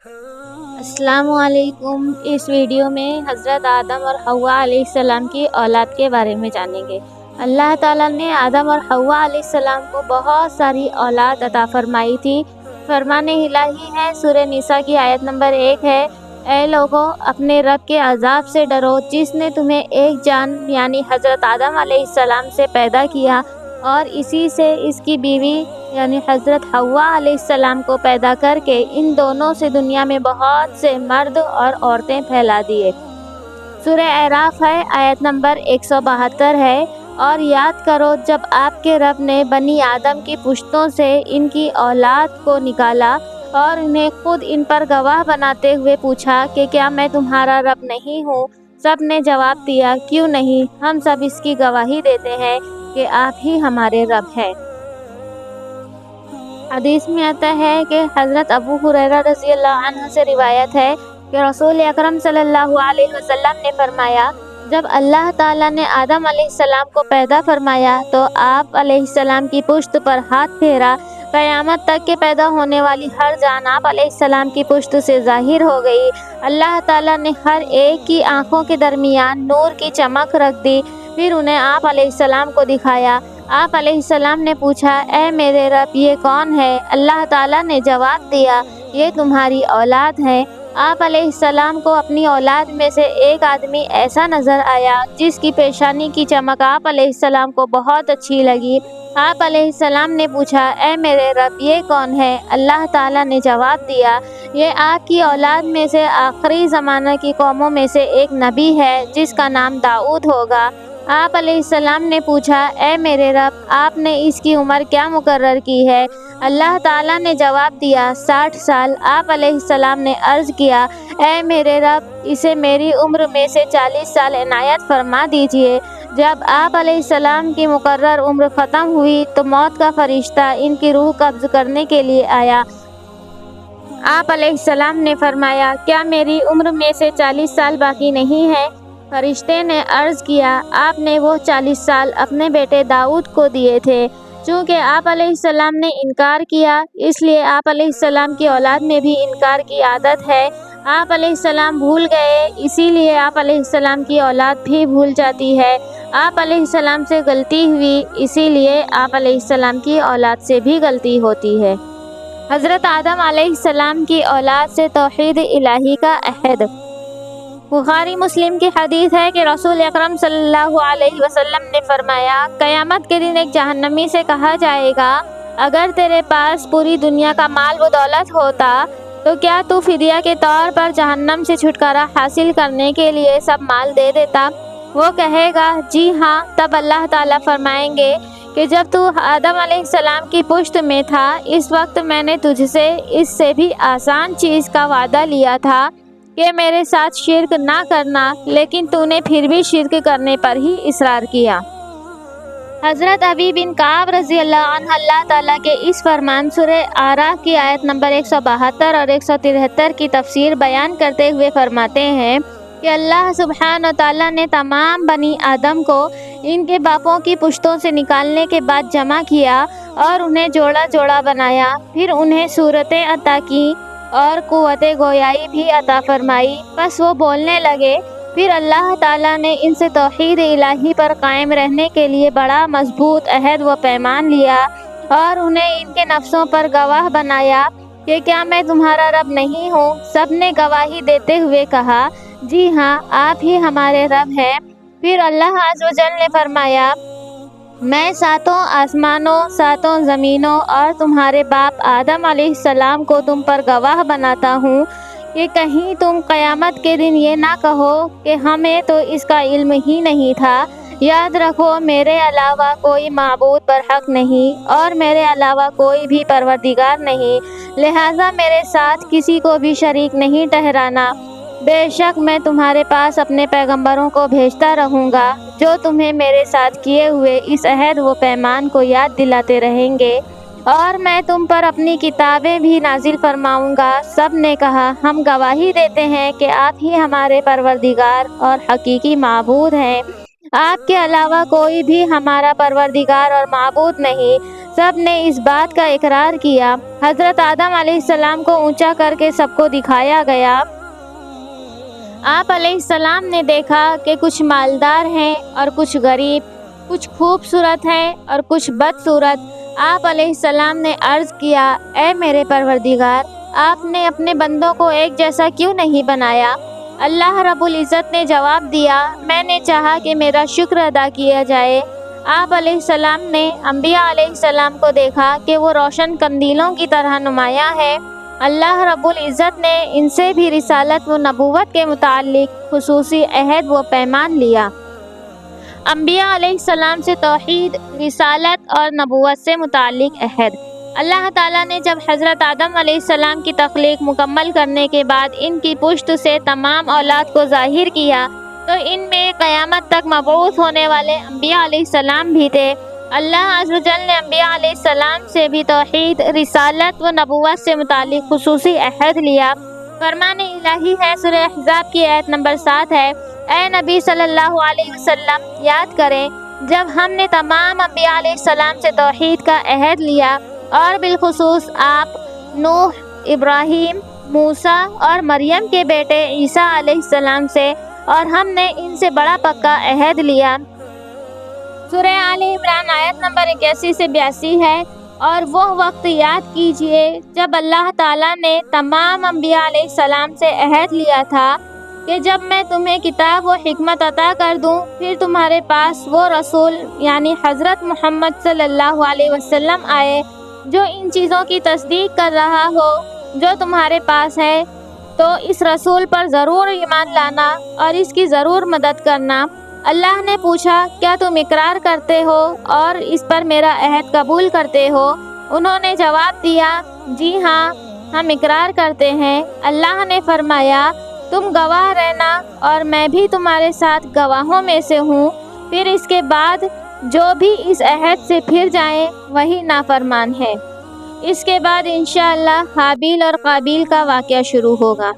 السلام علیکم۔ اس ویڈیو میں حضرت آدم اور حوا علیہ السلام کی اولاد کے بارے میں جانیں گے۔ اللہ تعالیٰ نے آدم اور حوا علیہ السلام کو بہت ساری اولاد عطا فرمائی تھی۔ فرمان الہی ہے، سورہ نساء کی آیت نمبر 1 ہے، اے لوگو اپنے رب کے عذاب سے ڈرو جس نے تمہیں ایک جان یعنی حضرت آدم علیہ السلام سے پیدا کیا اور اسی سے اس کی بیوی یعنی حضرت حوا علیہ السلام کو پیدا کر کے ان دونوں سے دنیا میں بہت سے مرد اور عورتیں پھیلا دیے۔ سورہ اعراف ہے، آیت نمبر 172 ہے، اور یاد کرو جب آپ کے رب نے بنی آدم کی پشتوں سے ان کی اولاد کو نکالا اور انہیں خود ان پر گواہ بناتے ہوئے پوچھا کہ کیا میں تمہارا رب نہیں ہوں؟ سب نے جواب دیا، کیوں نہیں، ہم سب اس کی گواہی دیتے ہیں کہ آپ ہی ہمارے رب ہیں۔ حدیث میں آتا ہے کہ حضرت ابو ہریرہ رضی اللہ عنہ سے روایت ہے کہ رسول اکرم صلی اللہ علیہ وسلم نے فرمایا، جب اللہ تعالیٰ نے آدم علیہ السلام کو پیدا فرمایا تو آپ علیہ السلام کی پشت پر ہاتھ پھیرا، قیامت تک کے پیدا ہونے والی ہر جان آپ علیہ السلام کی پشت سے ظاہر ہو گئی۔ اللہ تعالیٰ نے ہر ایک کی آنکھوں کے درمیان نور کی چمک رکھ دی، پھر انہیں آپ علیہ السلام کو دکھایا۔ آپ علیہ السلام نے پوچھا، اے میرے رب یہ کون ہے؟ اللہ تعالیٰ نے جواب دیا، یہ تمہاری اولاد ہے۔ آپ علیہ السلام کو اپنی اولاد میں سے ایک آدمی ایسا نظر آیا جس کی پیشانی کی چمک آپ علیہ السلام کو بہت اچھی لگی۔ آپ علیہ السلام نے پوچھا، اے میرے رب یہ کون ہے؟ اللہ تعالیٰ نے جواب دیا، یہ آپ کی اولاد میں سے آخری زمانہ کی قوموں میں سے ایک نبی ہے جس کا نام داؤد ہوگا۔ آپ علیہ السلام نے پوچھا، اے میرے رب آپ نے اس کی عمر کیا مقرر کی ہے؟ اللہ تعالیٰ نے جواب دیا، 60 سال۔ آپ علیہ السلام نے عرض کیا، اے میرے رب اسے میری عمر میں سے 40 سال عنایت فرما دیجئے۔ جب آپ علیہ السلام کی مقرر عمر ختم ہوئی تو موت کا فرشتہ ان کی روح قبض کرنے کے لیے آیا۔ آپ علیہ السلام نے فرمایا، کیا میری عمر میں سے 40 سال باقی نہیں ہے؟ فرشتے نے عرض کیا، آپ نے وہ 40 سال اپنے بیٹے داؤد کو دیے تھے۔ چونکہ آپ علیہ السلام نے انکار کیا اس لیے آپ علیہ السلام کی اولاد میں بھی انکار کی عادت ہے۔ آپ علیہ السلام بھول گئے اسی لیے آپ علیہ السلام کی اولاد بھی بھول جاتی ہے۔ آپ علیہ السلام سے غلطی ہوئی اسی لیے آپ علیہ السلام کی اولاد سے بھی غلطی ہوتی ہے۔ حضرت آدم علیہ السلام کی اولاد سے توحید الہی کا عہد۔ بخاری مسلم کی حدیث ہے کہ رسول اکرم صلی اللہ علیہ وسلم نے فرمایا، قیامت کے دن ایک جہنمی سے کہا جائے گا، اگر تیرے پاس پوری دنیا کا مال و دولت ہوتا تو کیا تو فدیہ کے طور پر جہنم سے چھٹکارا حاصل کرنے کے لیے سب مال دے دیتا؟ وہ کہے گا، جی ہاں۔ تب اللہ تعالیٰ فرمائیں گے کہ جب تو آدم علیہ السلام کی پشت میں تھا اس وقت میں نے تجھ سے اس سے بھی آسان چیز کا وعدہ لیا تھا کہ میرے ساتھ شرک نہ کرنا، لیکن تو نے پھر بھی شرک کرنے پر ہی اصرار کیا۔ حضرت ابی بن کعب رضی اللہ عنہ اللہ تعالیٰ کے اس فرمان سورہ اعراف کی آیت نمبر 172 اور 173 کی تفسیر بیان کرتے ہوئے فرماتے ہیں کہ اللہ سبحانہ تعالیٰ نے تمام بنی آدم کو ان کے باپوں کی پشتوں سے نکالنے کے بعد جمع کیا اور انہیں جوڑا جوڑا بنایا، پھر انہیں صورتیں عطا کی اور قوت گویائی بھی عطا فرمائی، پس وہ بولنے لگے۔ پھر اللہ تعالیٰ نے ان سے توحید الہی پر قائم رہنے کے لیے بڑا مضبوط عہد و پیمان لیا اور انہیں ان کے نفسوں پر گواہ بنایا کہ کیا میں تمہارا رب نہیں ہوں؟ سب نے گواہی دیتے ہوئے کہا، جی ہاں آپ ہی ہمارے رب ہیں۔ پھر اللہ عز و جل نے فرمایا، میں 7 آسمانوں 7 زمینوں اور تمہارے باپ آدم علیہ السلام کو تم پر گواہ بناتا ہوں کہ کہیں تم قیامت کے دن یہ نہ کہو کہ ہمیں تو اس کا علم ہی نہیں تھا۔ یاد رکھو میرے علاوہ کوئی معبود برحق نہیں اور میرے علاوہ کوئی بھی پروردگار نہیں، لہٰذا میرے ساتھ کسی کو بھی شریک نہیں ٹھہرانا۔ بے شک میں تمہارے پاس اپنے پیغمبروں کو بھیجتا رہوں گا جو تمہیں میرے ساتھ کیے ہوئے اس عہد و پیمان کو یاد دلاتے رہیں گے، اور میں تم پر اپنی کتابیں بھی نازل فرماؤں گا۔ سب نے کہا، ہم گواہی دیتے ہیں کہ آپ ہی ہمارے پروردگار اور حقیقی معبود ہیں، آپ کے علاوہ کوئی بھی ہمارا پروردگار اور معبود نہیں۔ سب نے اس بات کا اقرار کیا۔ حضرت آدم علیہ السلام کو اونچا کر کے سب کو دکھایا گیا۔ آپ علیہ السلام نے دیکھا کہ کچھ مالدار ہیں اور کچھ غریب، کچھ خوبصورت ہیں اور کچھ بدصورت۔ آپ علیہ السلام نے عرض کیا، اے میرے پروردگار، آپ نے اپنے بندوں کو ایک جیسا کیوں نہیں بنایا؟ اللہ رب العزت نے جواب دیا، میں نے چاہا کہ میرا شکر ادا کیا جائے۔ آپ علیہ السلام نے انبیاء علیہ السلام کو دیکھا کہ وہ روشن قندیلوں کی طرح نمایاں ہے۔ اللہ رب العزت نے ان سے بھی رسالت و نبوت کے متعلق خصوصی عہد و پیمان لیا۔ انبیاء علیہ السلام سے توحید، رسالت اور نبوت سے متعلق عہد۔ اللہ تعالیٰ نے جب حضرت آدم علیہ السلام کی تخلیق مکمل کرنے کے بعد ان کی پشت سے تمام اولاد کو ظاہر کیا تو ان میں قیامت تک مبعوث ہونے والے انبیاء علیہ السلام بھی تھے۔ اللہ عز و جل نے انبیاء علیہ السلام سے بھی توحید، رسالت و نبوت سے متعلق خصوصی عہد لیا۔ فرمان الہی ہے، سورہ احزاب کی آیت نمبر 7 ہے، اے نبی صلی اللہ علیہ وسلم یاد کریں جب ہم نے تمام انبیاء علیہ السلام سے توحید کا عہد لیا اور بالخصوص آپ نوح، ابراہیم، موسیٰ اور مریم کے بیٹے عیسیٰ علیہ السلام سے، اور ہم نے ان سے بڑا پکا عہد لیا۔ سورہ آل عمران آیت نمبر 81 سے 82 ہے، اور وہ وقت یاد کیجئے جب اللہ تعالیٰ نے تمام انبیاء علیہ السلام سے عہد لیا تھا کہ جب میں تمہیں کتاب و حکمت عطا کر دوں پھر تمہارے پاس وہ رسول یعنی حضرت محمد صلی اللہ علیہ وسلم آئے جو ان چیزوں کی تصدیق کر رہا ہو جو تمہارے پاس ہے، تو اس رسول پر ضرور ایمان لانا اور اس کی ضرور مدد کرنا۔ اللہ نے پوچھا، کیا تم اقرار کرتے ہو اور اس پر میرا عہد قبول کرتے ہو؟ انہوں نے جواب دیا، جی ہاں، ہم اقرار کرتے ہیں۔ اللہ نے فرمایا، تم گواہ رہنا اور میں بھی تمہارے ساتھ گواہوں میں سے ہوں۔ پھر اس کے بعد جو بھی اس عہد سے پھر جائیں وہی نافرمان ہے۔ اس کے بعد انشاءاللہ حابیل اور قابیل کا واقعہ شروع ہوگا۔